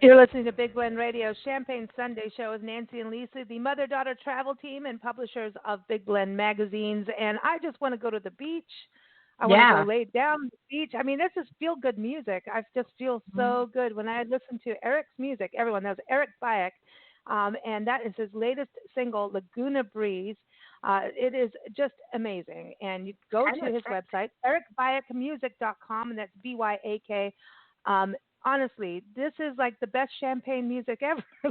You're listening to Big Blend Radio, Champagne Sunday Show with Nancy and Lisa, the mother-daughter travel team and publishers of Big Blend magazines. And I just want to go to the beach. I want to go lay down on the beach. I mean, this is feel-good music. I just feel so good. When I listen to Eric's music, everyone knows Eric-Byak, and that is his latest single, Laguna-Breeze. It is just amazing. And you go to his website, eric-byak-music.com, and that's B-Y-A-K. Honestly, this is like the best champagne music ever. I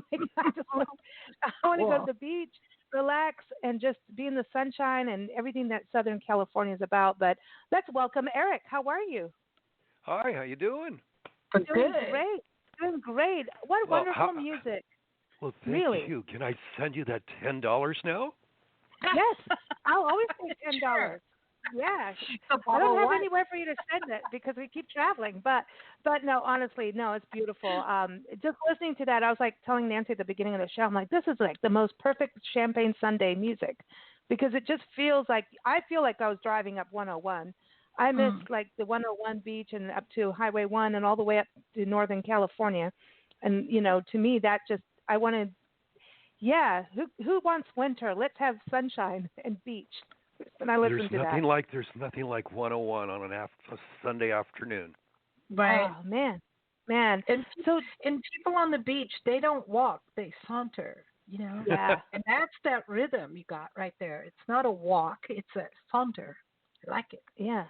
want to go to the beach, relax, and just be in the sunshine and everything that Southern California is about. But let's welcome Eric. How are you? Hi, how you doing? Doing great. doing great. What wonderful music. Well, thank really. you. Can I send you that $10 now? Yes, I'll always take $10. Sure. Yes, I don't have anywhere for you to send it because we keep traveling. But no, honestly, no, it's beautiful. Just listening to that, I was like telling Nancy at the beginning of the show, I'm like, this is like the most perfect Champagne Sunday music, because it just feels like I feel like I was driving up 101. I miss like the 101 beach and up to Highway 1 and all the way up to Northern California, and to me that just I wanted. Yeah, who wants winter? Let's have sunshine and beach. And I listen to that. There's nothing like 101 on a Sunday afternoon. Right. Oh man. And people on the beach, they don't walk, they saunter. Yeah. And that's that rhythm you got right there. It's not a walk, it's a saunter. I like it. Yeah.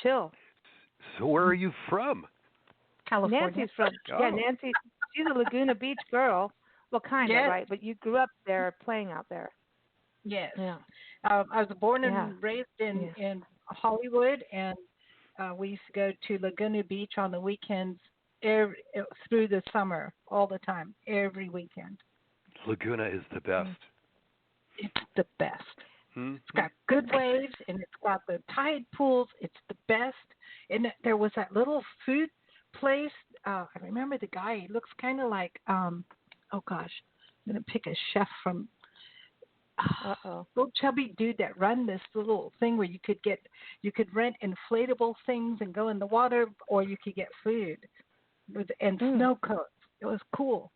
Chill. So where are you from? California. Nancy's from. Yeah, Nancy. She's a Laguna Beach girl. Well, kind of, right? But you grew up there, playing out there. Yes. Yeah. I was born and raised in Hollywood, and we used to go to Laguna Beach on the weekends through the summer, all the time, every weekend. Laguna is the best. It's the best. Mm-hmm. It's got good waves, and it's got the tide pools. It's the best. And there was that little food place. I remember the guy. He looks kind of like, oh gosh, I'm going to pick a chef from little chubby dude that run this little thing where you could rent inflatable things and go in the water, or you could get food and snow coats. It was cool.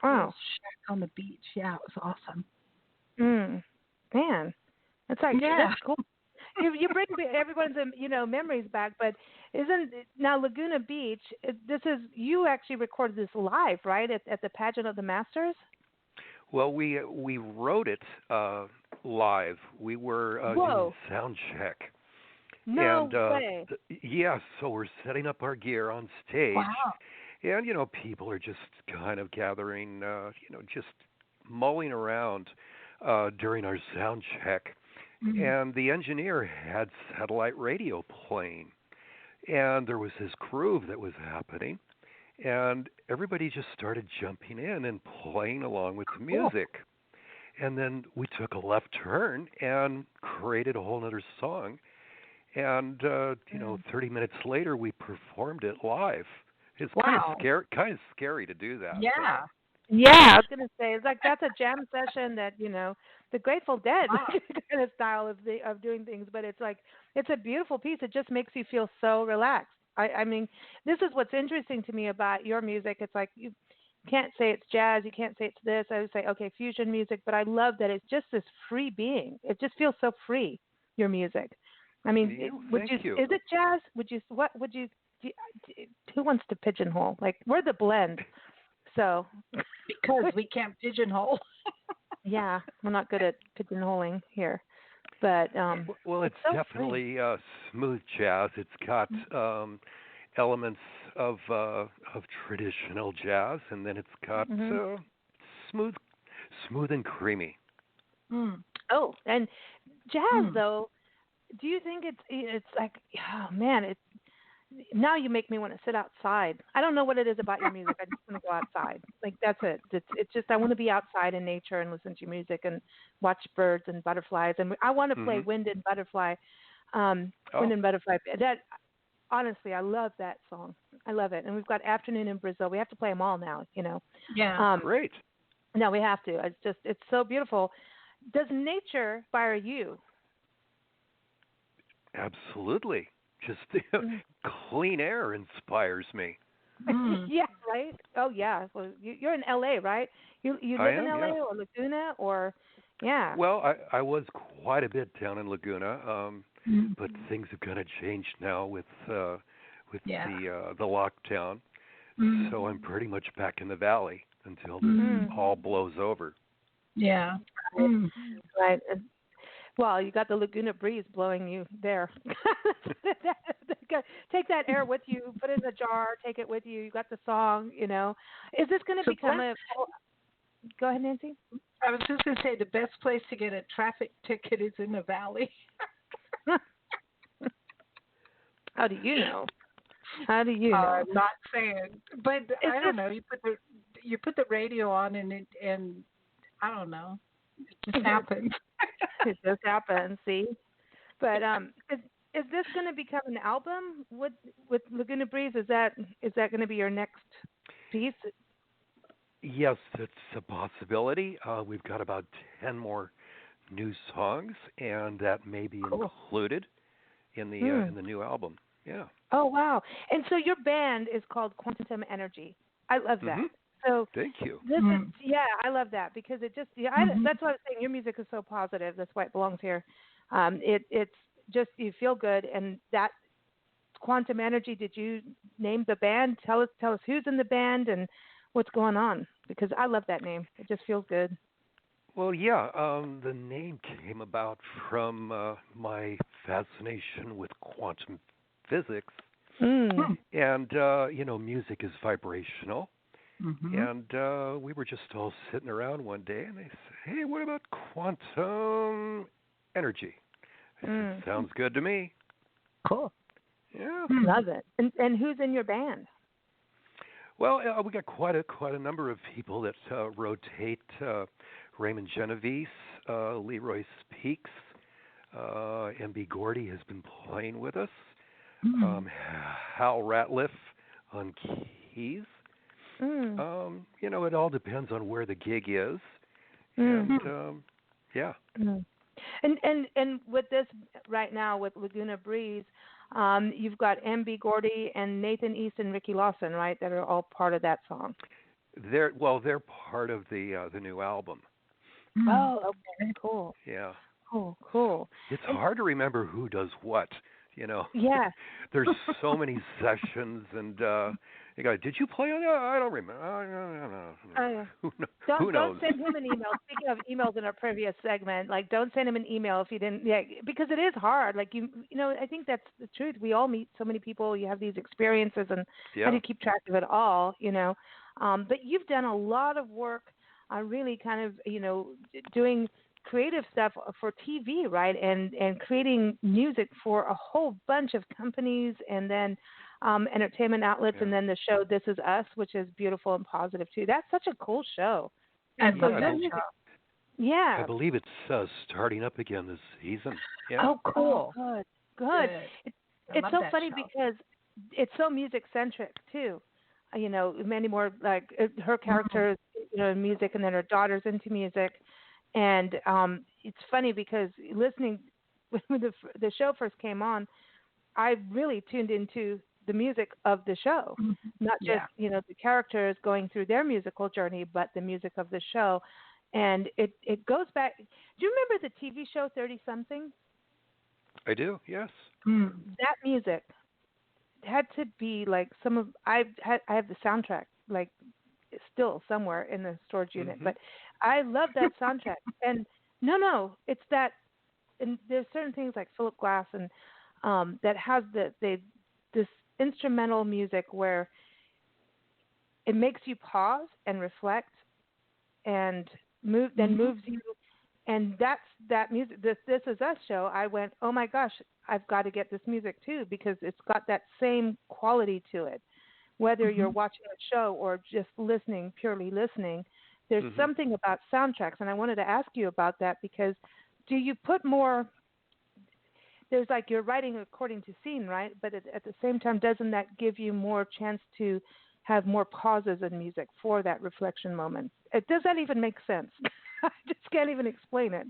Wow. Shack on the beach. Yeah, it was awesome. Man, that's like that's cool. You bring everyone's memories back, but now Laguna Beach? You actually recorded this live, right, at the pageant of the Masters? Well, we wrote it live. We were doing sound check. No way. So we're setting up our gear on stage. Wow. And people are just kind of gathering, just mulling around during our sound check. Mm-hmm. And the engineer had satellite radio playing, and there was this groove that was happening, and everybody just started jumping in and playing along with the music. And then we took a left turn and created a whole other song. And 30 minutes later, we performed it live. It's kind of scary to do that. Yeah. Yeah, I was gonna say it's like that's a jam session that the Grateful Dead kind of style of doing things, but it's like it's a beautiful piece. It just makes you feel so relaxed. I mean, this is what's interesting to me about your music. It's like you can't say it's jazz, you can't say it's this. I would say okay, fusion music, but I love that it's just this free being. It just feels so free. Your music. I mean, is it jazz? Who wants to pigeonhole? Like we're the blend. So, because we can't pigeonhole. Yeah, we're not good at pigeonholing here, but well, it's so definitely smooth jazz. It's got elements of traditional jazz, and then it's got smooth and creamy. Oh, and jazz though. Do you think it's like now you make me want to sit outside. I don't know what it is about your music. I just want to go outside. Like that's it. It's just I want to be outside in nature and listen to your music and watch birds and butterflies. And I want to play Wind and Butterfly. Wind and Butterfly. That honestly, I love that song. I love it. And we've got Afternoon in Brazil. We have to play them all now. Yeah. Great. No, we have to. It's so beautiful. Does nature inspire you? Absolutely. Just clean air inspires me. Yeah, right? Oh, yeah. Well, you're in L.A., right? You live in L.A. or Laguna or, yeah. Well, I was quite a bit down in Laguna, but things have kind of changed now with the lockdown. So I'm pretty much back in the valley until this all blows over. Yeah. Right. Well, you got the Laguna breeze blowing you there. Take that air with you, put it in a jar, take it with you. You got the song, Is this going to become a... Go ahead, Nancy. I was just going to say the best place to get a traffic ticket is in the valley. How do you know? How do you know? I'm not saying, but I don't this, know. You put the radio on, and I don't know. It just happens. It just happens. See, but is this going to become an album with Laguna Breeze? Is that going to be your next piece? Yes, it's a possibility. We've got about 10 more new songs, and that may be included in the new album. Yeah. Oh wow! And so your band is called Quantum Energy. I love that. So thank you. This is I love that because it just that's what I was saying. Your music is so positive. That's why it belongs here. It's just you feel good, and that Quantum Energy. Did you name the band? Tell us who's in the band and what's going on, because I love that name. It just feels good. Well, yeah, the name came about from my fascination with quantum physics, and music is vibrational. And we were just all sitting around one day, and they said, "Hey, what about quantum energy?" I said, "Sounds good to me." Cool. Yeah. Love it. And who's in your band? Well, we got quite a number of people that rotate. Raymond Genovese, Leroy Speaks, MB Gordy has been playing with us. Hal Ratliff on keys. It all depends on where the gig is. And yeah. And with this right now with Laguna Breeze, you've got MB Gordy and Nathan East and Ricky Lawson, right? That are all part of that song. They're part of the new album. Oh, okay, cool. Yeah. Cool. It's hard to remember who does what, Yeah. There's so many sessions, and you go, "Did you play on that? I don't remember." Who knows? Don't send him an email. Speaking of emails in our previous segment, don't send him an email if you didn't. Yeah, because it is hard. Like I think that's the truth. We all meet so many people. You have these experiences, and how do you keep track of it all? But you've done a lot of work. Really kind of, doing creative stuff for TV, right? And creating music for a whole bunch of companies and then entertainment outlets and then the show This Is Us, which is beautiful and positive too. That's such a cool show. And so I believe it's starting up again this season. Yeah. Oh, cool. Oh, good. It's so funny because it's so music centric too. Many more like her characters, in music, and then her daughter's into music. And it's funny because listening when the show first came on, I really tuned into the music of the show, not just the characters going through their musical journey, but the music of the show. And it goes back. Do you remember the TV show 30 Something? I do. Yes. That music had to be like I have the soundtrack like still somewhere in the storage unit, but I love that soundtrack. And it's that, and there's certain things like Philip Glass and that has this instrumental music where it makes you pause and reflect and moves you. And that's that music. This Is Us show. I went, oh my gosh, I've got to get this music too, because it's got that same quality to it. Whether you're watching a show or just purely listening, there's something about soundtracks. And I wanted to ask you about that, because do you put more, there's like you're writing according to scene, right? But at the same time, doesn't that give you more chance to have more pauses in music for that reflection moment? Does that even make sense? I just can't even explain it.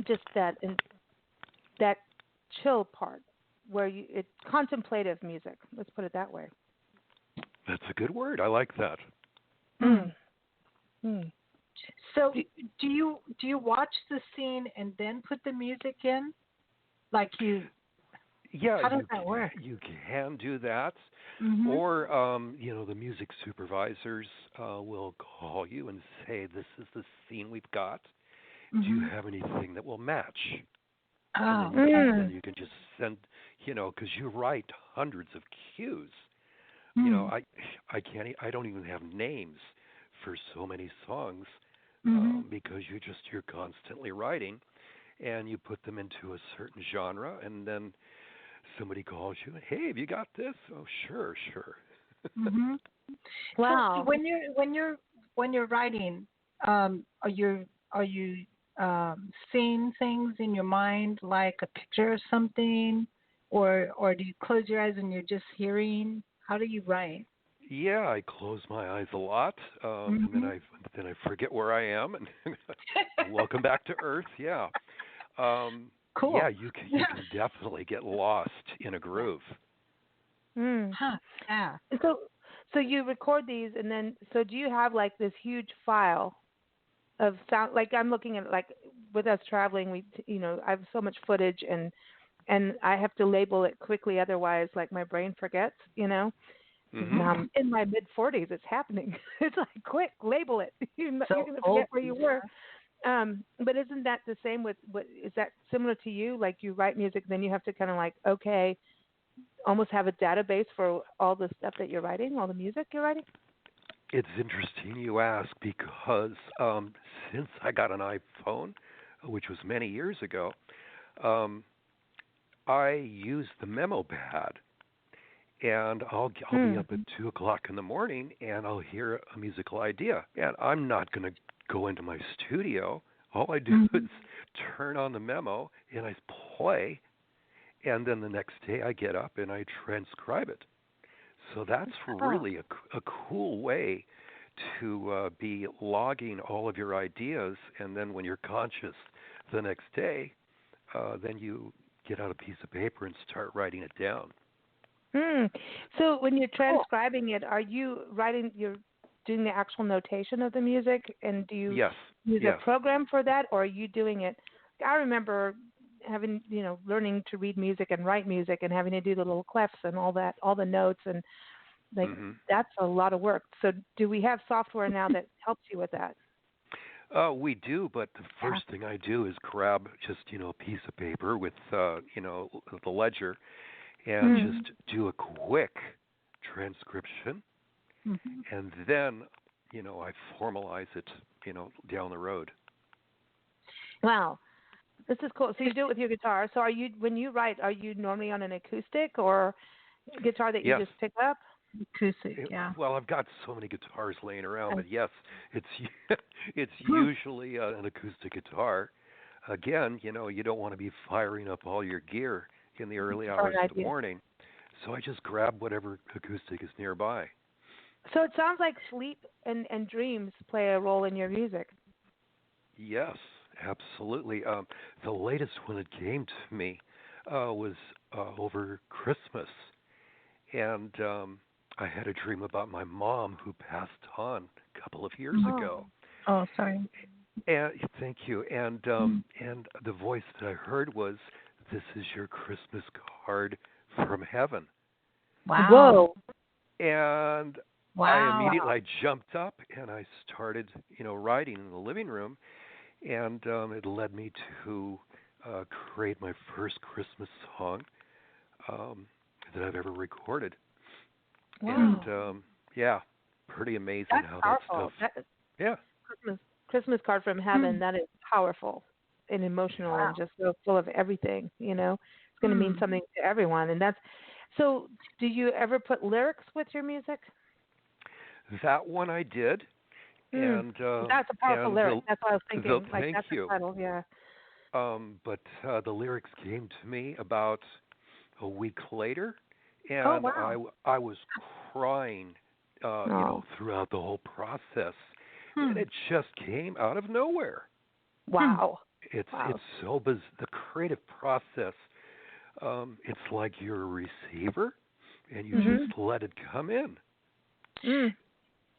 Just that chill part where it's contemplative music. Let's put it that way. That's a good word. I like that. So, do you watch the scene and then put the music in? Like you? Yeah. How does that work? You can do that, or the music supervisors will call you and say, "This is the scene we've got. Do you have anything that will match?" And then you can just send, because you write hundreds of cues. I don't even have names for so many songs because you're constantly writing, and you put them into a certain genre, and then somebody calls you, hey, have you got this? Oh, sure. Mhm. Wow. So when you're writing, are you seeing things in your mind like a picture or something, or do you close your eyes and you're just hearing? How do you write? Yeah, I close my eyes a lot, and Mhm. then I forget where I am, and welcome back to Earth. Yeah, yeah, Cool. you can definitely get lost in a groove. Mm. Huh. Yeah. So so you record these, and then so do you have like this huge file of sound? Like I'm looking at like with us traveling, I have so much footage, and I have to label it quickly, otherwise like my brain forgets. Because Hmm. now I'm in my mid 40s, it's happening. It's like quick, label it. You're So gonna old. forget where you were. But isn't that the same with what is that similar to you? Like you write music, then you have to kind of like okay, almost have a database for all the stuff that you're writing, all the music you're writing. It's interesting you ask because since I got an iPhone, which was many years ago, um, I use the memo pad, and I'll be Hmm. up at 2 o'clock in the morning, and I'll hear a musical idea, and I'm not going to go into my studio. All I do is Mhm. turn on the memo, and I play, and then the next day I get up and I transcribe it. So that's Oh. really a cool way to be logging all of your ideas, and then when you're conscious the next day, then you get out a piece of paper and start writing it down. Hmm. So when you're Cool. transcribing it, are you writing? You're doing the actual notation of the music, and do you Yes, use a yes. program for that, or are you doing it? I remember having, learning to read music and write music, and having to do the little clefs and all that, all the notes, and like Hmm. that's a lot of work. So do we have software now that helps you with that? We do, but the Yeah. first thing I do is grab just a piece of paper with the ledger and Mm. Mhm. just do a quick transcription, Mhm. and then I formalize it down the road. Wow, this is cool. So you do it with your guitar. So when you write, are you normally on an acoustic or guitar that you Yes. just pick up? Acoustic. It, Yeah. well, I've got so many guitars laying around, but yes, it's it's Hmm. usually an acoustic guitar. Again, you don't want to be firing up all your gear in the early For hours an of the idea. morning, so I just grab whatever acoustic is nearby. So it sounds like sleep and dreams play a role in your music. Yes, absolutely. The latest one that came to me was over Christmas, and I had a dream about my mom who passed on a couple of years Oh. ago. Oh, sorry. And thank you. Mm. And the voice that I heard was, "This is your Christmas card from heaven." Wow. Whoa. And Wow. I jumped up and I started, writing in the living room, and it led me to create my first Christmas song um, that I've ever recorded. And Wow. yeah, pretty amazing That's how that stuff. powerful. That Yeah. Christmas card from heaven. Hmm. That is powerful and emotional Wow. and just so full of everything. It's going to mean Hmm. something to everyone. And that's so. Do you ever put lyrics with your music? That one I did, Hmm. and That's a powerful lyric. That's what I was the thinking. Like thank that's the you. title. Yeah. But the lyrics came to me about a week later, Oh, and wow. I was crying, Oh. throughout the whole process, and Hmm. it just came out of nowhere. Hmm. Wow. It's Wow. so the creative process. It's like you're a receiver, and you Mhm. just let it come in. Mm.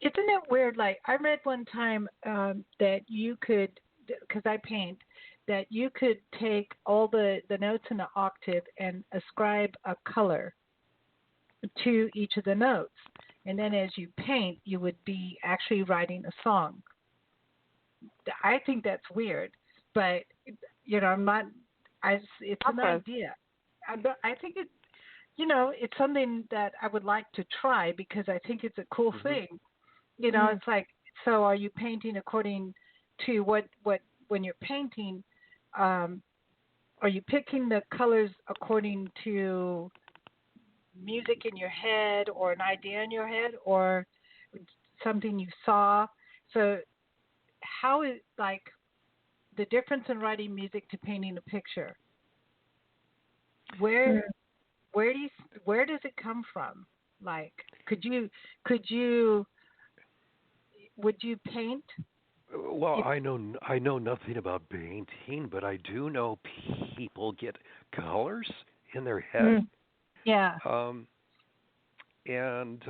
Isn't it weird? Like I read one time that you could, because I paint, that you could take all the notes in the octave and ascribe a color to each of the notes, and then as you paint, you would be actually writing a song. I think that's weird, but I'm not. It's an Okay. idea. I think it. It's something that I would like to try because I think it's a cool Hmm. thing. Mm. It's like, so are you painting according to what when you're painting? Um, are you picking the colors according to music in your head or an idea in your head or something you saw? So how is like the difference in writing music to painting a picture? Where does it come from? Like, would you paint? Well, I know nothing about painting, but I do know people get colors in their head. Yeah. And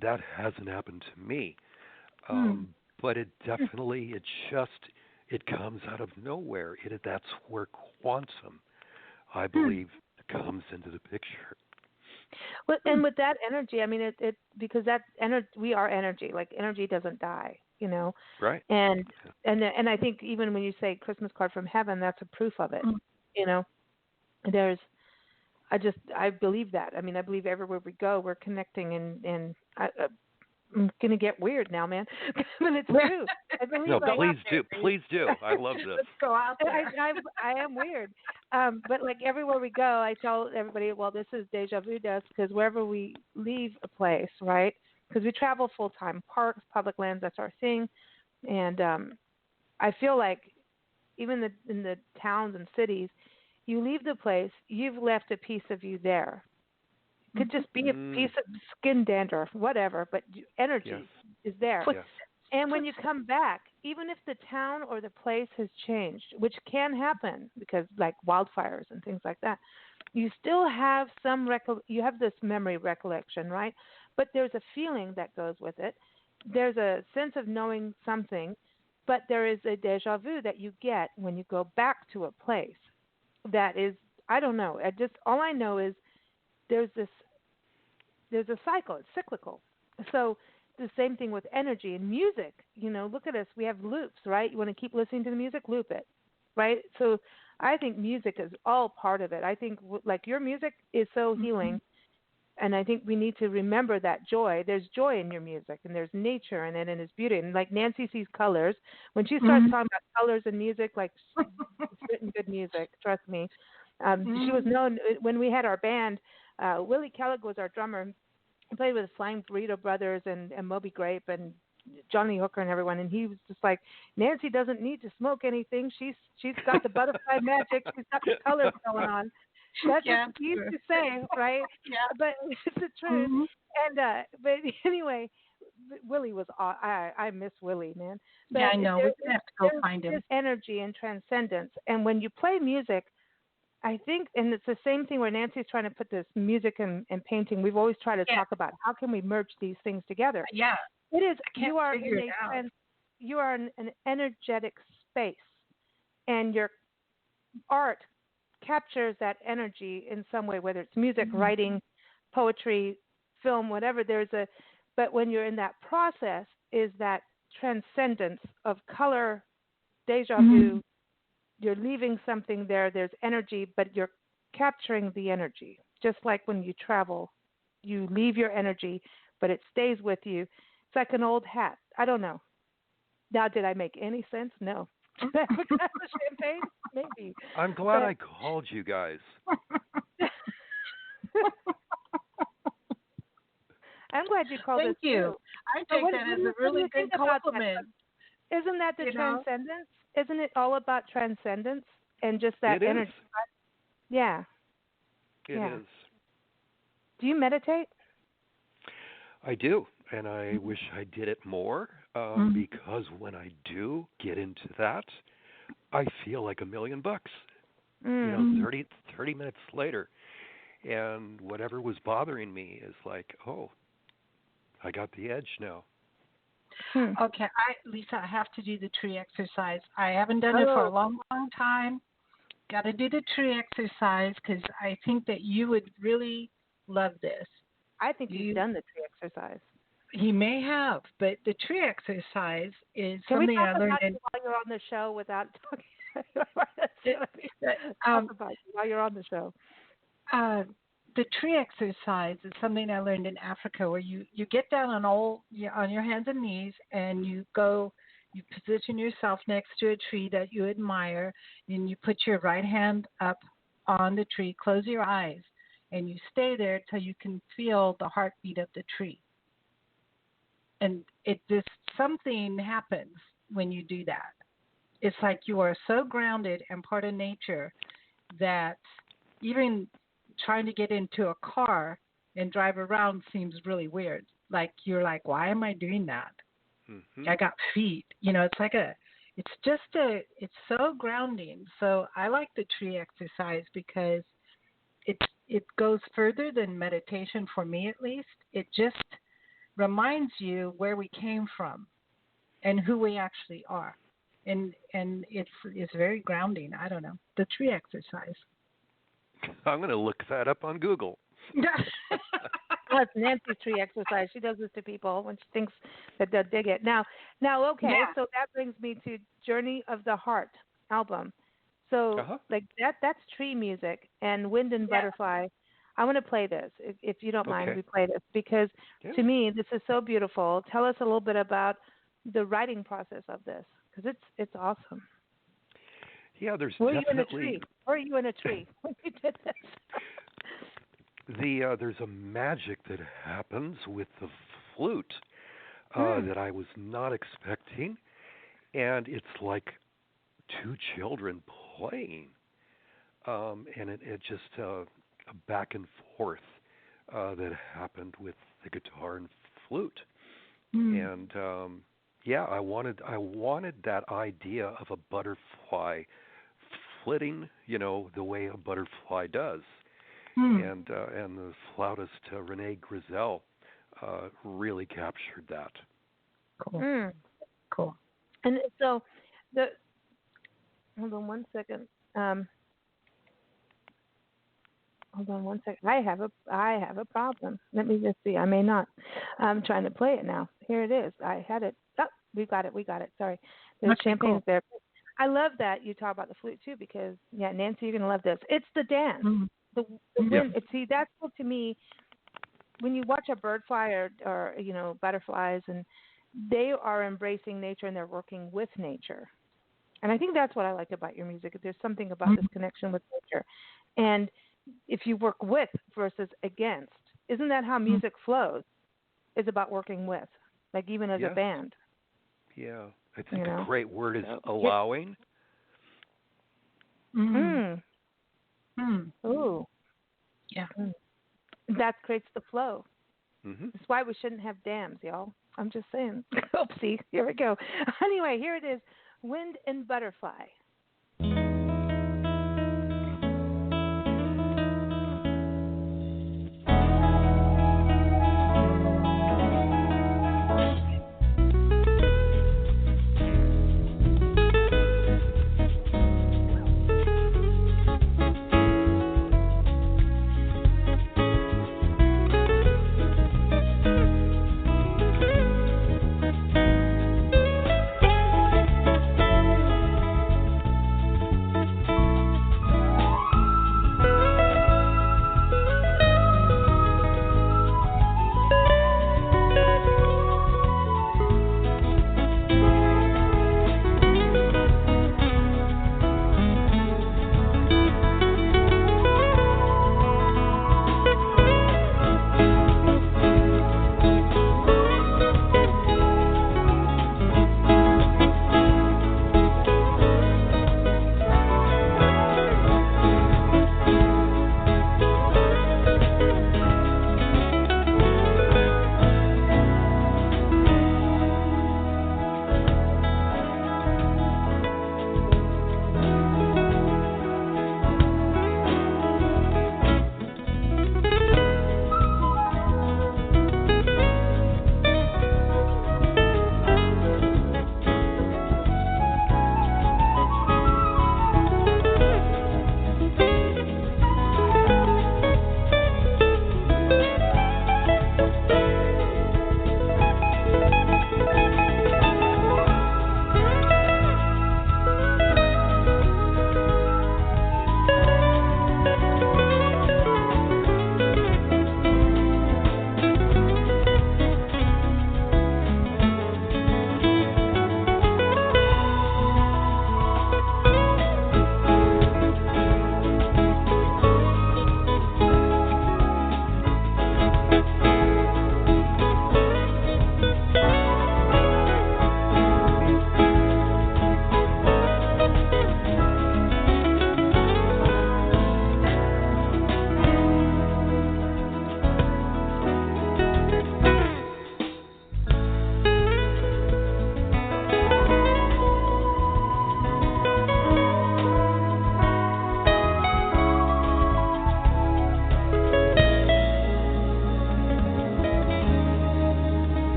that hasn't happened to me. But it definitely, it comes out of nowhere. That's where quantum, I believe, comes into the picture. Well, and with that energy, I mean, it because that we are energy. Like energy doesn't die, you know. Right. And I think even when you say Christmas card from heaven, that's a proof of it. You know, I believe that. I mean, I believe everywhere we go, we're connecting, and I'm gonna get weird now, man. But it's true. I believe. No, please do. I love this. Let's go out there. I am weird, but like everywhere we go, I tell everybody, well, this is deja vu dust, because wherever we leave a place, right? Because we travel full time, parks, public lands, that's our thing, and I feel like even in the towns and cities, you leave the place, you've left a piece of you there. It could just be a piece of skin dandruff, whatever, but energy is there. Yes. And when you come back, even if the town or the place has changed, which can happen because like wildfires and things like that, you still have you have this memory recollection, right? But there's a feeling that goes with it. There's a sense of knowing something, but there is a deja vu that you get when you go back to a place. That is, I don't know. All I know is there's a cycle. It's cyclical. So the same thing with energy and music. You know, look at us. We have loops, right? You want to keep listening to the music, loop it, right? So I think music is all part of it. I think like your music is so healing, and I think we need to remember that joy. There's joy in your music, and there's nature in it, and it's beauty. And like Nancy sees colors. When she starts talking about colors and music, like she's written good music, trust me. She was known when we had our band. Willie Kellogg was our drummer. He played with the Flying Burrito Brothers and Moby Grape and Johnny Hooker and everyone. And he was just like, Nancy doesn't need to smoke anything. She's got the butterfly magic. She's got the colors going on. That's what he used to say, right? Yeah. But it's the truth. And but anyway, Willie was. I miss Willie, man. But yeah, I know. We have to go find him. There's energy and transcendence, and when you play music, I think, and it's the same thing where Nancy's trying to put this music and painting. We've always tried to talk about how can we merge these things together. Yeah, it is. You are in an energetic space, and your art captures that energy in some way, whether it's music, writing, poetry, film, whatever. But when you're in that process, is that transcendence of color, deja vu. You're leaving something there. There's energy, but you're capturing the energy. Just like when you travel, you leave your energy, but it stays with you. It's like an old hat. I don't know. Now, did I make any sense? No. Did I have a glass of champagne? Maybe. I'm glad I called you guys. I'm glad you called us. Thank you. Too. I take that as a really good compliment. Isn't that the transcendence? Isn't it all about transcendence and just that energy? Yeah. It is. Do you meditate? I do, and I wish I did it more because when I do get into that, I feel like $1 million. You know, 30 minutes later, and whatever was bothering me is like, oh, I got the edge now. Okay, Lisa, I have to do the tree exercise. I haven't done it for a long, long time. Got to do the tree exercise because I think that you would really love this. I think you've done the tree exercise. He may have, but the tree exercise is Can something we talk I learned about it while you're on the show without talking? While you're on the show. The tree exercise is something I learned in Africa, where you get down on your hands and knees, and you You position yourself next to a tree that you admire, and you put your right hand up on the tree, close your eyes, and you stay there till you can feel the heartbeat of the tree. And it just, something happens when you do that. It's like you are so grounded and part of nature that even trying to get into a car and drive around seems really weird. Like you're like, why am I doing that? I got feet. It's so grounding. So I like the tree exercise because it goes further than meditation for me, at least. It just reminds you where we came from and who we actually are. And it's very grounding. I don't know. The tree exercise. I'm going to look that up on Google. Well, it's Nancy's tree exercise. She does this to people when she thinks that they'll dig it. Now, okay, so that brings me to Journey of the Heart album. So, like that's tree music and Wind and Butterfly. I want to play this, if you don't mind, we play this, because to me, this is so beautiful. Tell us a little bit about the writing process of this, because it's awesome. Yeah, there's Were definitely... Were you in a tree when you did this? There's a magic that happens with the flute that I was not expecting, and it's like two children playing, and it just a back and forth that happened with the guitar and flute, and I wanted that idea of a butterfly flitting, the way a butterfly does. And the flautist Renee Grizel really captured that. Cool. Cool. And so hold on one second. Hold on one second. I have a problem. Let me just see. I may not. I'm trying to play it now. Here it is. I had it. Oh, we got it. Sorry. There's champagne's there. I love that you talk about the flute too, because Nancy, you're gonna love this. It's the dance. The wind. See, that's what, to me, when you watch a bird fly or butterflies, and they are embracing nature and they're working with nature. And I think that's what I like about your music. There's something about this connection with nature. And if you work with versus against, isn't that how music flows? It's about working with, like even as a band. Yeah, I think a great word is allowing. Ooh. Yeah. That creates the flow. That's why we shouldn't have dams, y'all. I'm just saying. Oopsie. Here we go. Anyway, here it is. Wind and Butterfly.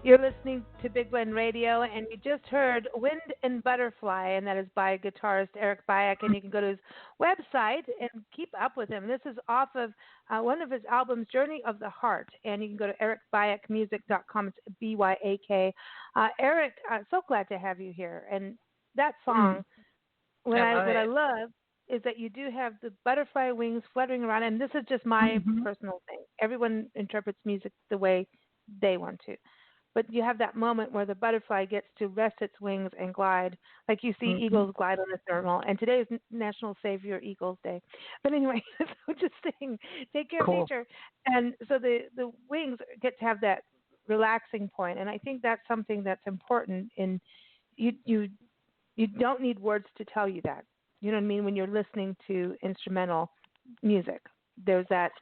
You're listening to Big Blend Radio, and you just heard Wind and Butterfly, and that is by guitarist Eric-Byak, and you can go to his website and keep up with him. This is off of one of his albums, Journey of the Heart, and you can go to ericbyakmusic.com. It's B-Y-A-K. Eric, so glad to have you here. And that song, what I love is that you do have the butterfly wings fluttering around, and this is just my personal thing. Everyone interprets music the way they want to. But you have that moment where the butterfly gets to rest its wings and glide, like you see eagles glide on a thermal. And today is National Save Your Eagles Day. But anyway, so just saying, take care of nature. And so the wings get to have that relaxing point. And I think that's something that's important. And you don't need words to tell you that. You know what I mean? When you're listening to instrumental music, there's that,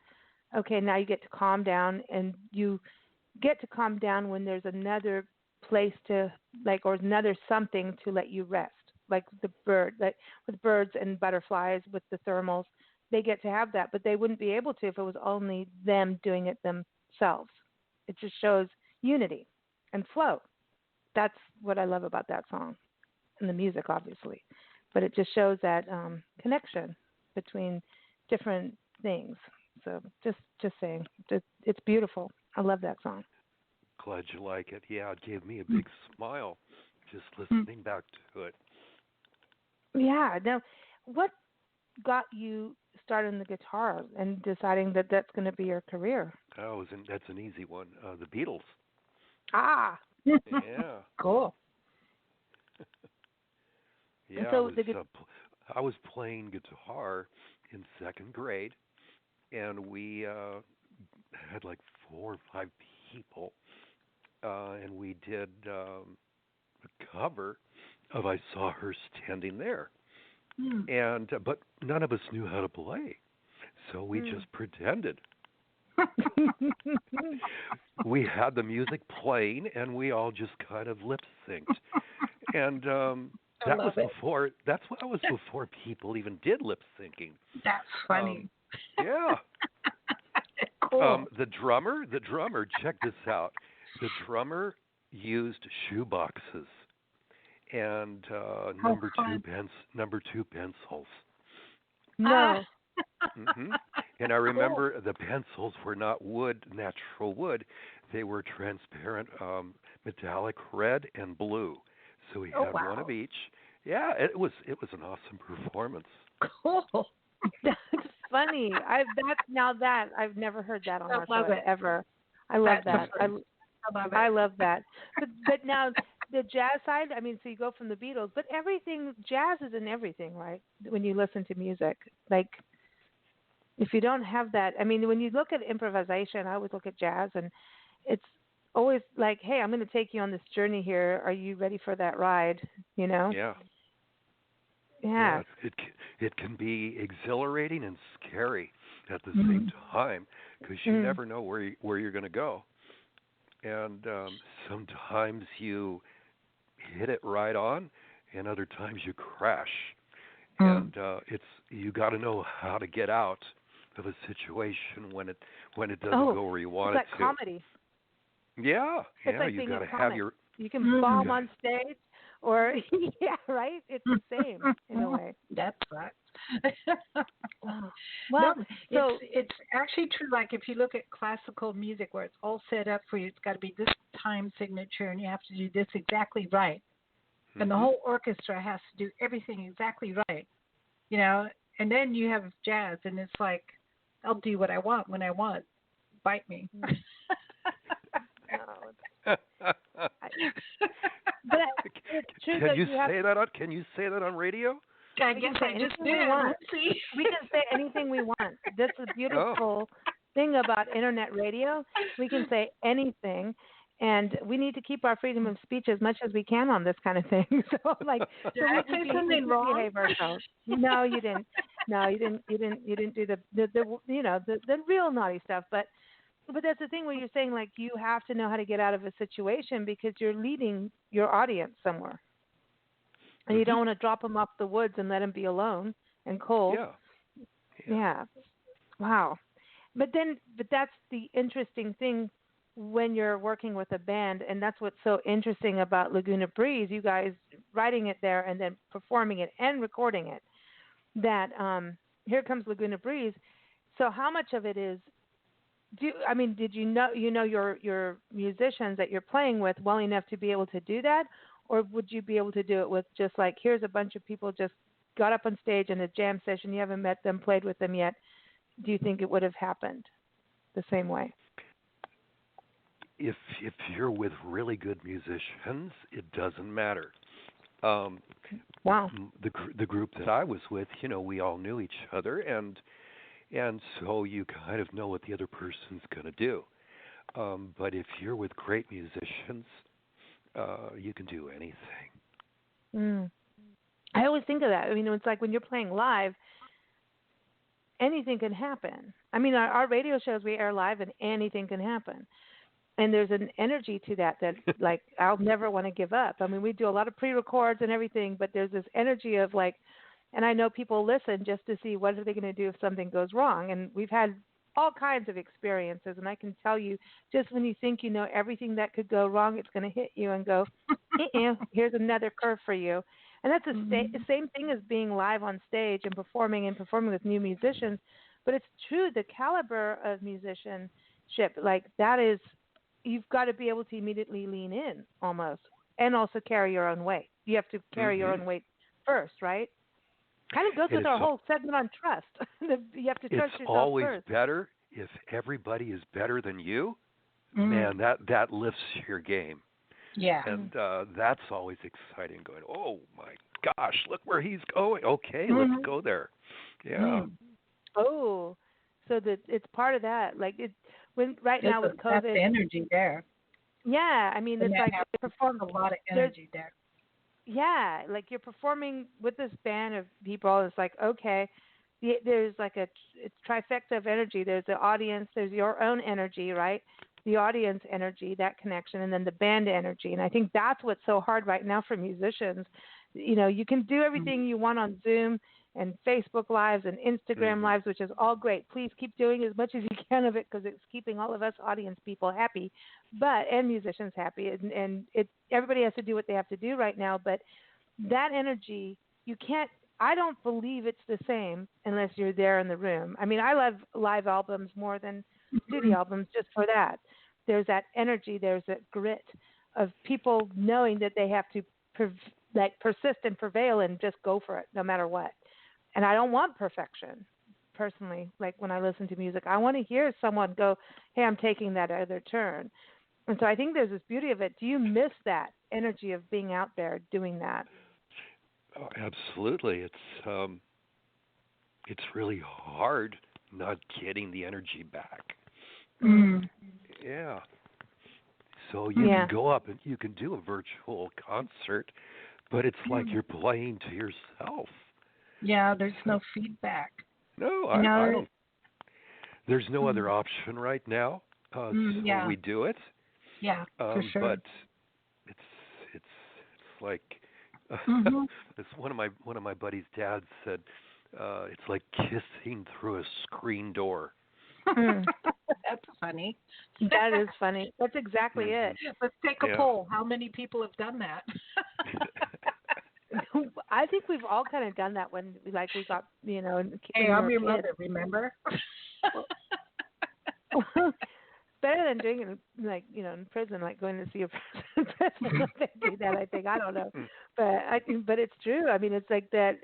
okay, now you get to calm down, and you get to calm down when there's another place to, like, or another something to let you rest, like the bird, like with birds and butterflies with the thermals. They get to have that, but they wouldn't be able to if it was only them doing it themselves. It just shows unity and flow. That's what I love about that song, and the music, obviously. But it just shows that connection between different things. So just saying, it's beautiful. I love that song. Glad you like it. Yeah, it gave me a big smile just listening back to it. Yeah. Now, what got you started on the guitar and deciding that that's going to be your career? Oh, that's an easy one. The Beatles. Ah. Yeah. Cool. Yeah, so I was playing guitar in second grade, and we had like 4 or 5 people, and we did a cover of "I Saw Her Standing There," and but none of us knew how to play, so we just pretended. We had the music playing, and we all just kind of lip synced, and that was before people even did lip syncing. That's funny. Yeah. Cool. The drummer, check this out. The drummer used shoe boxes and number two pencils. No. And I remember the pencils were not wood, natural wood. They were transparent, metallic red and blue. So we had one of each. Yeah, it was an awesome performance. Cool. That's funny. I've never heard that on our show ever. I love that. I love that. But now the jazz side, I mean, so you go from the Beatles, but everything, jazz is in everything, right? When you listen to music, like if you don't have that, I mean, when you look at improvisation, I always look at jazz, and it's always like, hey, I'm going to take you on this journey here. Are you ready for that ride? You know? Yeah. Yeah. It can be exhilarating and scary at the same time, because you never know where you're going to go, and sometimes you hit it right on, and other times you crash, and you got to know how to get out of a situation when it doesn't go where you want it to. It's like comedy. Yeah, it's like you got to have your. You can bomb on stage. Or, yeah, right? It's the same in a way. That's right. Well, no, it's actually true. Like if you look at classical music where it's all set up for you, it's got to be this time signature and you have to do this exactly right. And the whole orchestra has to do everything exactly right, you know. And then you have jazz and it's like, I'll do what I want when I want. Bite me. But it's true Can you say that on radio? I guess I just did. We can say anything we want. That's the beautiful thing about internet radio. We can say anything, and we need to keep our freedom of speech as much as we can on this kind of thing. So, like, did I say something wrong? Behave ourselves. No, you didn't. No, you didn't do the real naughty stuff, but that's the thing where you're saying, like, you have to know how to get out of a situation because you're leading your audience somewhere. And you don't want to drop them off the woods and let them be alone and cold. Yeah. Wow. But that's the interesting thing when you're working with a band, and that's what's so interesting about Laguna Breeze, you guys writing it there and then performing it and recording it, that here comes Laguna Breeze. So how much of it is, did you know your musicians that you're playing with well enough to be able to do that? Or would you be able to do it with just like, here's a bunch of people just got up on stage in a jam session, you haven't met them, played with them yet. Do you think it would have happened the same way? If you're with really good musicians, it doesn't matter. Wow. The group that I was with, we all knew each other, and so you kind of know what the other person's going to do. But if you're with great musicians, you can do anything. I always think of that. It's like when you're playing live, anything can happen. Our radio shows, we air live, and anything can happen. And there's an energy to that like, I'll never want to give up. We do a lot of pre-records and everything, but there's this energy of like, and I know people listen just to see what are they going to do if something goes wrong. And we've had all kinds of experiences, and I can tell you, just when you think you know everything that could go wrong, it's going to hit you and go, here's another curve for you. And that's the same thing as being live on stage and performing with new musicians. But it's true, the caliber of musicianship, like that is, you've got to be able to immediately lean in almost, and also carry your own weight. You have to carry your own weight first, right? Kind of goes with our whole segment on trust. You have to trust yourself first. It's always better if everybody is better than you. Man, that lifts your game. Yeah. And that's always exciting, going, oh, my gosh, look where he's going. Okay, let's go there. Yeah. Oh, so it's part of that. Like, now with COVID. That's the energy there. Yeah, it's like you perform a lot of energy there. Yeah, like you're performing with this band of people. It's like, okay, there's like a trifecta of energy. There's the audience, there's your own energy, right? The audience energy, that connection, and then the band energy. And I think that's what's so hard right now for musicians. You can do everything you want on Zoom and Facebook Lives and Instagram Lives, which is all great. Please keep doing as much as you can of it, because it's keeping all of us audience people happy, and musicians happy. And everybody has to do what they have to do right now. But that energy, you can't. I don't believe it's the same unless you're there in the room. I love live albums more than studio albums just for that. There's that energy. There's that grit of people knowing that they have to persist and prevail and just go for it no matter what. And I don't want perfection, personally. Like when I listen to music, I want to hear someone go, hey, I'm taking that other turn. And so I think there's this beauty of it. Do you miss that energy of being out there doing that? Oh, absolutely. It's really hard not getting the energy back. Yeah. So you can go up and you can do a virtual concert, but it's like you're playing to yourself. Yeah, there's no feedback. No, I don't. There's no other option right now. So we do it. Yeah, for sure. But it's like it's one of my buddy's dads said, it's like kissing through a screen door. That's funny. That is funny. That's exactly it. Let's take a poll. How many people have done that? I think we've all kind of done that when we got, Hey, I'm your mother, remember? Better than doing it, in prison, like going to see a person. They do that, I think. I don't know. But it's true. It's like that,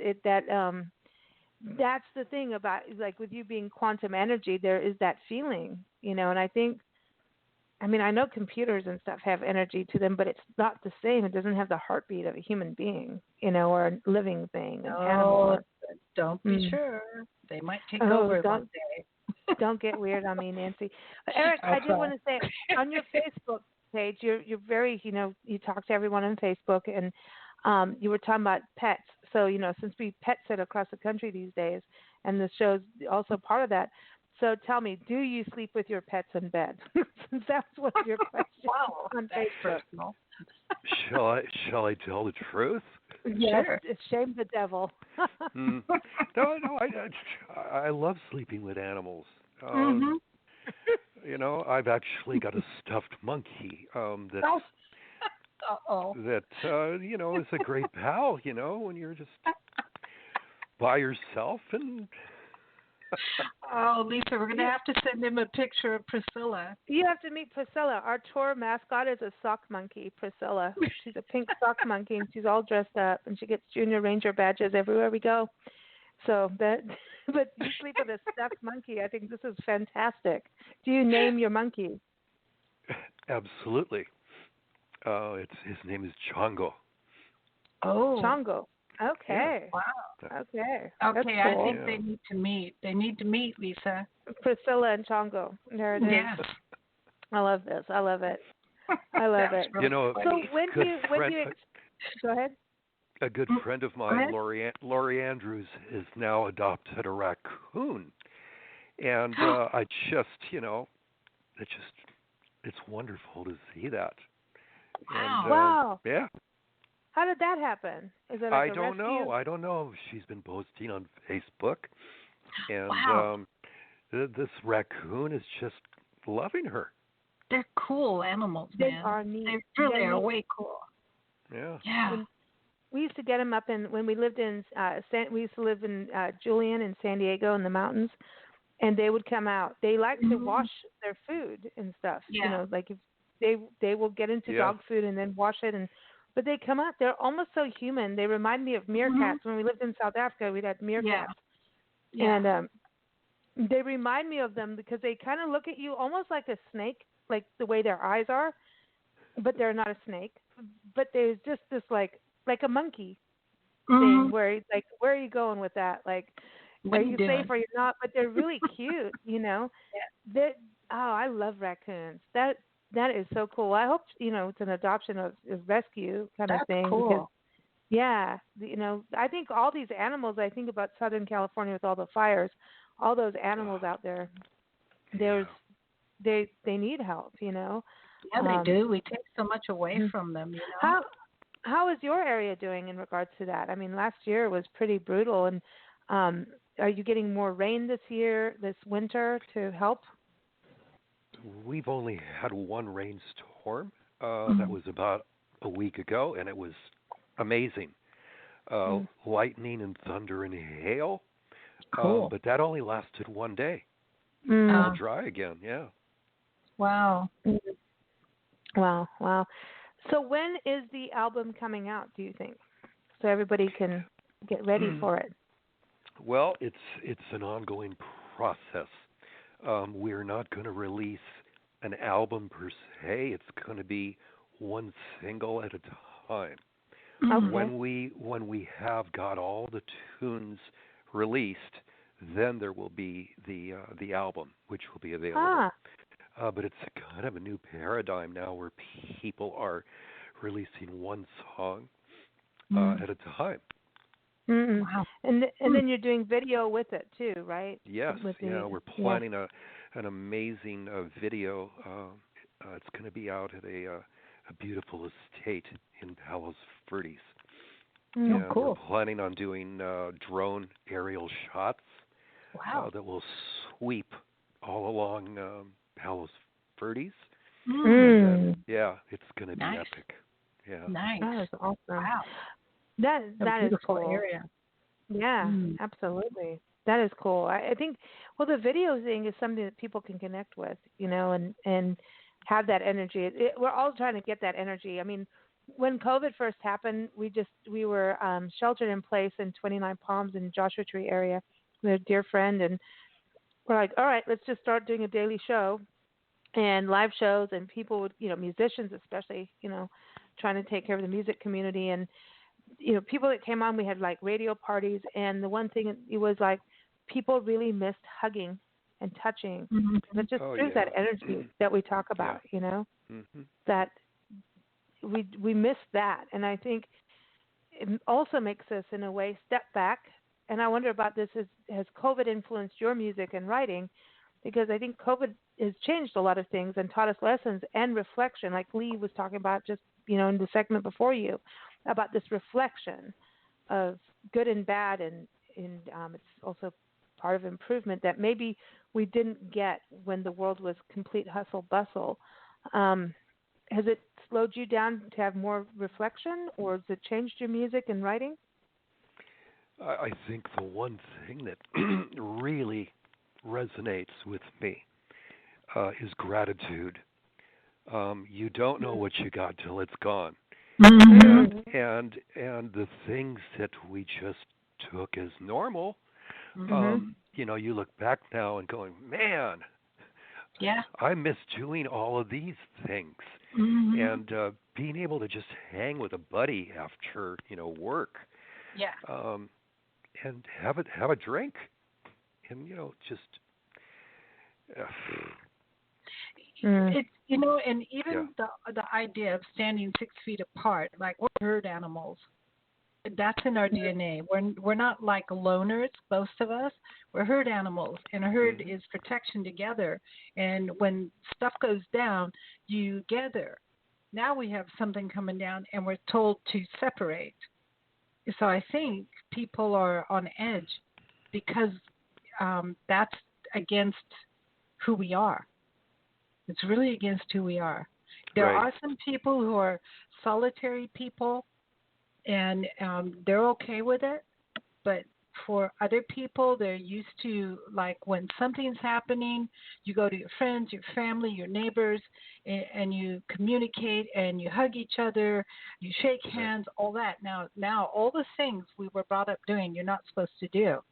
that's the thing about, like, with you being quantum energy, there is that feeling, and I think, I know computers and stuff have energy to them, but it's not the same. It doesn't have the heartbeat of a human being, or a living thing. Don't be sure. They might take over one day. Don't get weird on me, Nancy. Eric, I did want to say, on your Facebook page, you're very, you talk to everyone on Facebook, and you were talking about pets. So, since we pet sit across the country these days, and the show's also part of that, so tell me, do you sleep with your pets in bed? Since that's one of your questions on Facebook. Shall I tell the truth? Yes, sure. Shame the devil. No, I love sleeping with animals. I've actually got a stuffed monkey that is a great pal. When you're just by yourself and. Oh, Lisa, we're going to have to send him a picture of Priscilla. You have to meet Priscilla. Our tour mascot is a sock monkey, Priscilla. She's a pink sock monkey, and she's all dressed up, and she gets Junior Ranger badges everywhere we go. So but you sleep with a stuffed monkey. I think this is fantastic. Do you name your monkey? Absolutely. His name is Chongo. Oh, Chongo. Okay. Yeah. Wow. Okay. Okay, cool. I think they need to meet. They need to meet, Lisa. Priscilla and Chongo. There it is. Yeah. I love this. I love it. I love it. Really so when you go ahead. A good friend of mine, Lori Andrews, is now adopted a raccoon, and I just, it's wonderful to see that. Wow. And, wow. Yeah. How did that happen? Is it like I don't know. She's been posting on Facebook, and this raccoon is just loving her. They're cool animals, man. They are neat. They really are way cool. Yeah. Yeah. We used to get them up when we lived in we used to live in Julian in San Diego in the mountains, and they would come out. They like to wash their food and stuff. Yeah. Like if they will get into dog food and then wash it but they come out. They're almost so human. They remind me of meerkats. When we lived in South Africa, we had meerkats. Yeah. And they remind me of them because they kind of look at you almost like a snake, like the way their eyes are, but they're not a snake. But there's just this like a monkey thing where like, where are you going with that? Like, are you safe or you're not? But they're really cute, Yeah. I love raccoons. That is so cool. I hope, it's an adoption of rescue kind of thing. Cool. Because, yeah, I think all these animals, I think about Southern California with all the fires, all those animals out there, they need help, Yeah, they do. We take so much away from them, How is your area doing in regards to that? I mean, last year was pretty brutal, and are you getting more rain this winter to help? We've only had one rainstorm. That was about a week ago, and it was amazing. Lightning and thunder and hail. Cool. But that only lasted one day. All dry again, yeah. Wow. Wow. So when is the album coming out, do you think? So everybody can get ready for it. Well, it's an ongoing process. We're not going to release an album per se. It's going to be one single at a time. Okay. When we have got all the tunes released, then there will be the album, which will be available. But it's kind of a new paradigm now where people are releasing one song at a time. Wow. And then you're doing video with it too, right? Yes. We're planning an amazing video. It's going to be out at a beautiful estate in Palos Verdes. Cool. We're planning on doing drone aerial shots that will sweep all along Palos Verdes. And then, it's going to be epic. Yeah. Nice. That is awesome. Wow. That is beautiful cool. area. Yeah, absolutely. That is cool. I think, the video thing is something that people can connect with, and have that energy. We're all trying to get that energy. I mean, when COVID first happened, we were sheltered in place in 29 Palms in Joshua Tree area with a dear friend, and we're like, all right, let's just start doing a daily show and live shows, and people would, musicians especially, trying to take care of the music community, and people that came on, we had like radio parties, and the one thing, it was like people really missed hugging and touching. But just through that energy that we talk about, that we miss that. And I think it also makes us, in a way, step back. And I wonder about this, has COVID influenced your music and writing? Because I think COVID has changed a lot of things and taught us lessons and reflection, like Lee was talking about just, in the segment before you, about this reflection of good and bad, and it's also part of improvement that maybe we didn't get when the world was complete hustle bustle. Has it slowed you down to have more reflection, or has it changed your music and writing? I think the one thing that really resonates with me is gratitude. You don't know what you got till it's gone. Mm-hmm. And the things that we just took as normal, Mm-hmm. you look back now and going, man, Yeah. I miss doing all of these things. Mm-hmm. And being able to just hang with a buddy after, work, Yeah. and have a drink, and just It's and even yeah. the idea of standing 6 feet apart, like we're herd animals. That's in our DNA. We're not like loners, most of us. We're herd animals, and a herd is protection together. And when stuff goes down, you gather. Now we have something coming down, and we're told to separate. So I think people are on edge because that's against who we are. It's really against who we are. There Right. are some people who are solitary people, and they're okay with it. But for other people, they're used to, like, when something's happening, you go to your friends, your family, your neighbors, and you communicate and you hug each other, you shake hands, all that. Now, all the things we were brought up doing, you're not supposed to do.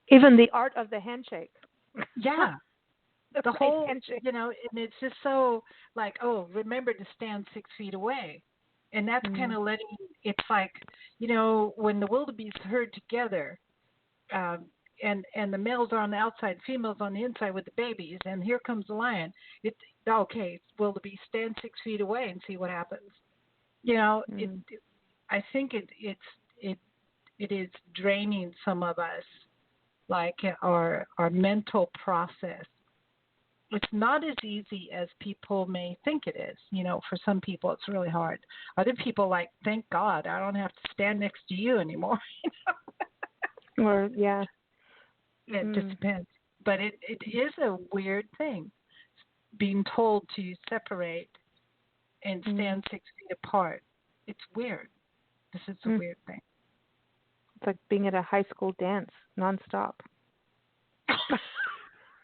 Even the art of the handshake. Yeah. The right whole, handshake. and it's just so like, oh, remember to stand 6 feet away. And that's kind of letting, it's like, when the wildebeest herd together, and the males are on the outside, females on the inside with the babies, and here comes the lion. It's okay. Wildebeest, stand 6 feet away and see what happens. I think it is draining some of us, like our mental process. It's not as easy as people may think it is. For some people, it's really hard. Other people, like, thank God, I don't have to stand next to you anymore. Or, yeah. It just depends. But it is a weird thing, being told to separate and stand 6 feet apart. It's weird. This is a weird thing. It's like being at a high school dance nonstop.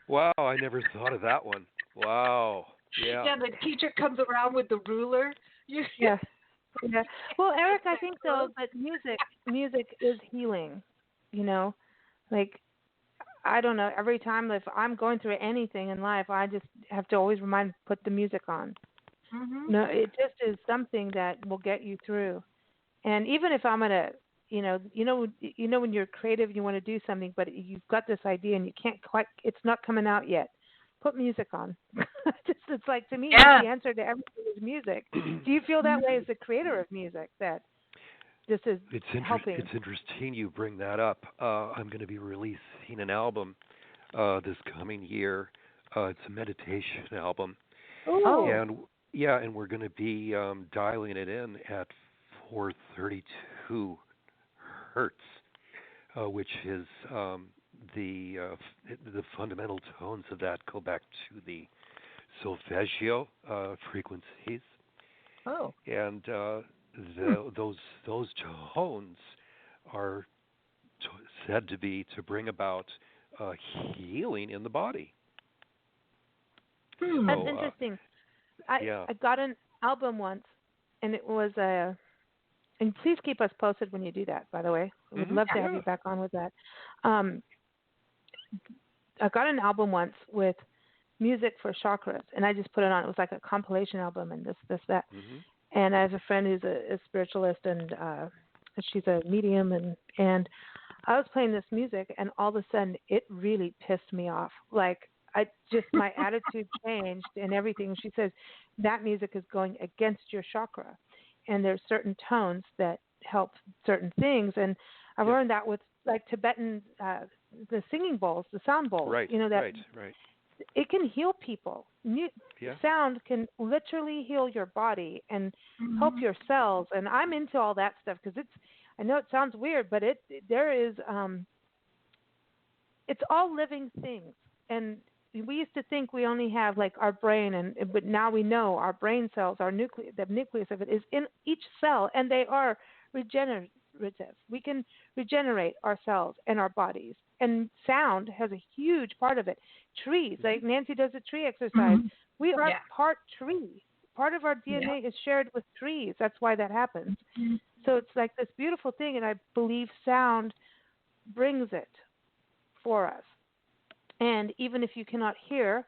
Wow, I never thought of that one. Wow. Yeah. Yeah, the teacher comes around with the ruler. Yeah. Yeah. Well, Eric, I think though that music is healing. Like, I don't know. Every time if I'm going through anything in life, I just have to always put the music on. Mm-hmm. No, it just is something that will get you through. And even if I'm gonna, when you're creative, you want to do something, but you've got this idea and you can't quite, it's not coming out yet. Put music on. It's like, to me, Yeah. the answer to everything is music. Do you feel that way as the creator of music, that this is helping? It's interesting you bring that up. I'm going to be releasing an album this coming year. It's a meditation album. Oh. And we're going to be dialing it in at 432 hertz, which is the fundamental tones of that go back to the solfeggio frequencies. Oh. And those tones are said to bring about healing in the body. That's interesting. I got an album once, and it was and please keep us posted when you do that, by the way. We'd love to have you back on with that. I got an album once with music for chakras, and I just put it on. It was like a compilation album and this, that. And I have a friend who's a spiritualist, and she's a medium, and I was playing this music, and all of a sudden it really pissed me off. Like, my attitude changed and everything. She says that music is going against your chakra, and there's certain tones that help certain things. And I learned that with, like, Tibetan, the singing bowls, the sound bowls. Right. Right. It can heal people. Sound can literally heal your body and help your cells. And I'm into all that stuff because I know it sounds weird, but there is it's all living things. And we used to think we only have like our brain, but now we know our brain cells, the nucleus of it is in each cell, and they are regenerative. We can regenerate our cells and our bodies, and sound has a huge part of it. Trees, like Nancy does a tree exercise. We are part tree. Part of our DNA is shared with trees. That's why that happens. So it's like this beautiful thing, and I believe sound brings it for us. And even if you cannot hear,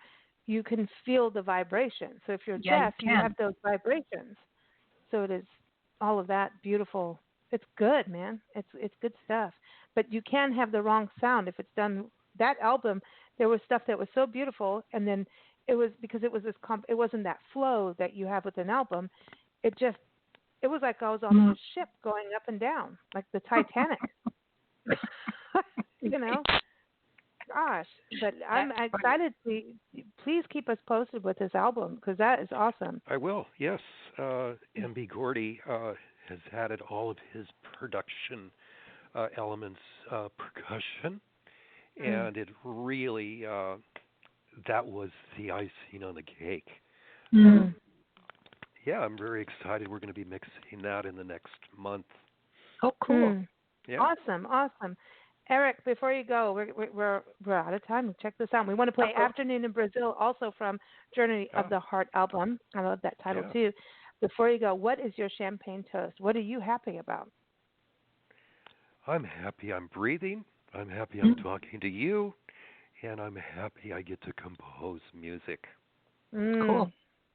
you can feel the vibration. So if you're deaf, you have those vibrations. So it is all of that beautiful. It's good, man. It's good stuff. But you can have the wrong sound if it's done. That album, there was stuff that was so beautiful, and then it was because it was it wasn't that flow that you have with an album. It was like I was on a ship going up and down, like the Titanic. You know. Gosh, but I'm excited. Please keep us posted with this album because that is awesome. I will. Yes, MB Gordy has added all of his production elements, percussion, and it really that was the icing on the cake. Yeah, I'm very excited. We're going to be mixing that in the next month. Oh, cool! Yeah. Awesome. Eric, before you go, we're out of time. Check this out. We want to play Afternoon in Brazil, also from Journey of the Heart album. I love that title too. Before you go, what is your champagne toast? What are you happy about? I'm happy I'm breathing. I'm happy I'm talking to you. And I'm happy I get to compose music. Cool.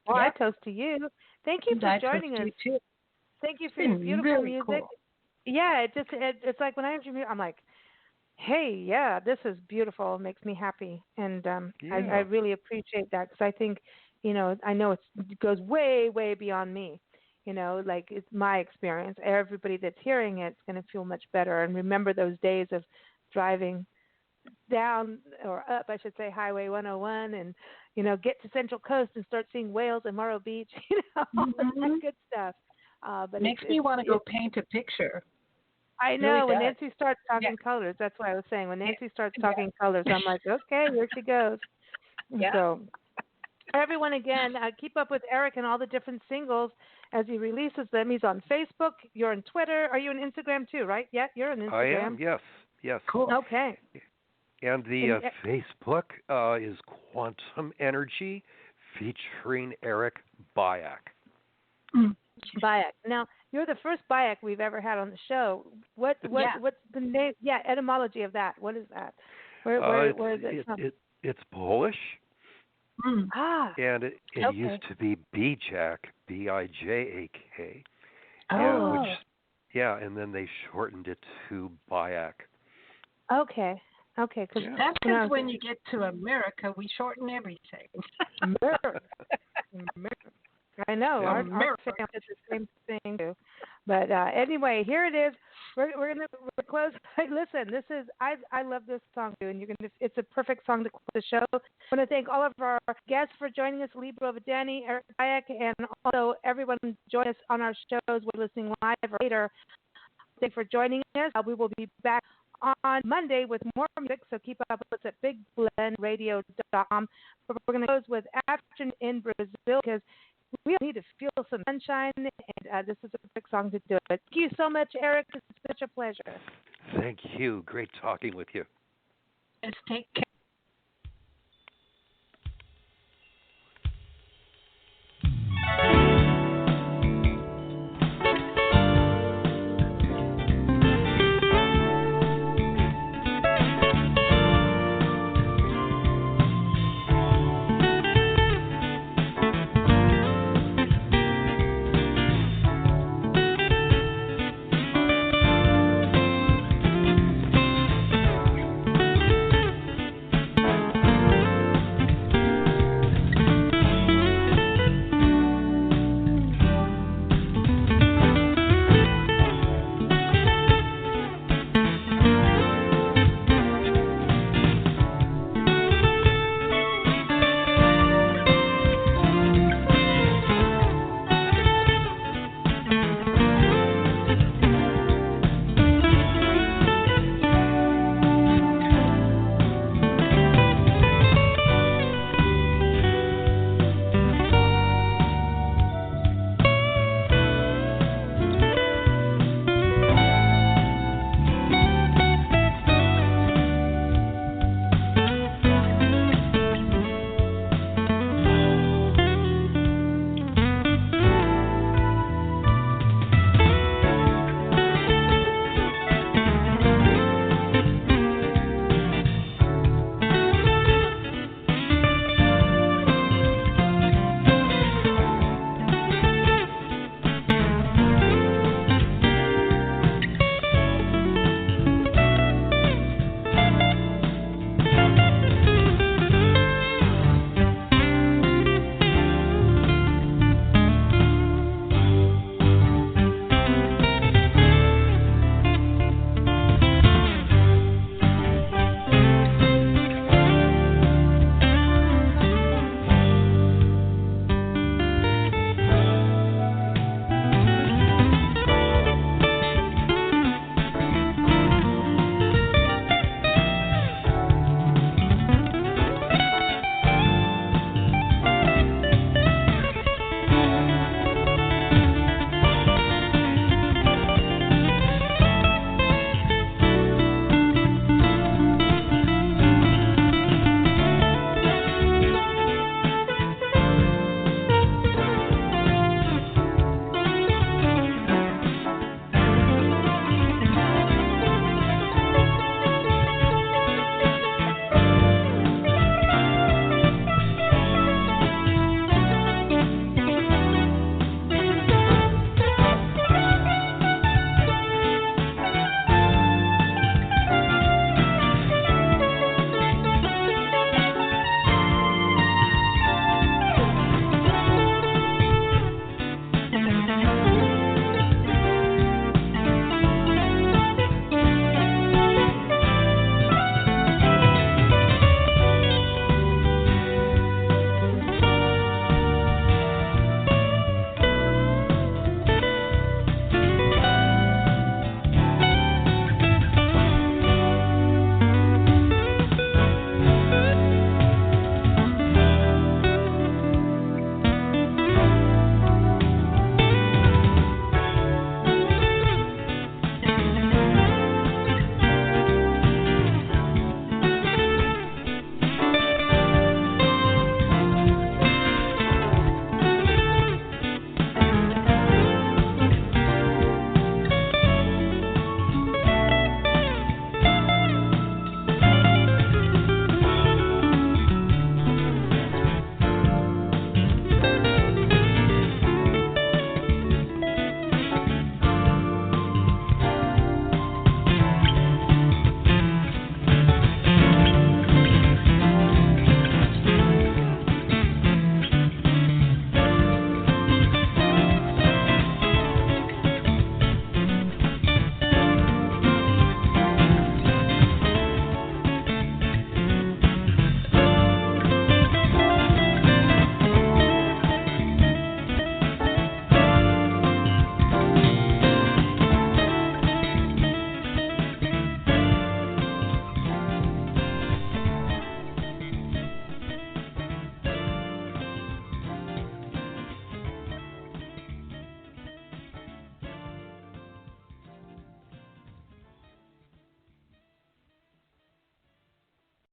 Well, I toast to you. Thank you for joining us. You too. Thank you for your beautiful really music. Cool. Yeah, it's like when I hear your music, I'm like, hey, yeah, this is beautiful. It makes me happy. And I really appreciate that because I think, I know it goes way, way beyond me. Like it's my experience. Everybody that's hearing it's going to feel much better and remember those days of driving down or up, I should say, Highway 101 and, get to Central Coast and start seeing whales and Morro Beach, all that good stuff. But makes me want to go paint a picture. I know. Really when Nancy starts talking colors, that's what I was saying. When Nancy starts talking colors, I'm like, okay, here she goes. So, everyone, again, keep up with Eric and all the different singles as he releases them. He's on Facebook. You're on Twitter. Are you on Instagram too, right? Yeah, you're on Instagram. I am, yes. Cool. Okay. And the Facebook is Quantum Energy featuring Eric-Byak. Byak. Now, you're the first Byak we've ever had on the show. What's the name? Yeah, etymology of that. What is that? Where is it from? It's Polish. And it used to be Bijak, B-I-J-A-K. And then they shortened it to Byak. Okay. Cause that's because when you get to America, we shorten everything. America. I know. Our family did the same thing too. But anyway, here it is. We're close. Listen, this is I love this song too, and it's a perfect song to close the show. I want to thank all of our guests for joining us, Libra Vidani, Eric-Byak, and also everyone join us on our shows. We're listening live or later. Thank you for joining us. We will be back on Monday with more music, so keep up with us at bigblendradio.com. But we're going to close with Afternoon in Brazil because we need to feel some sunshine, and this is a perfect song to do it. Thank you so much, Eric. It's such a pleasure. Thank you. Great talking with you. Let's take care.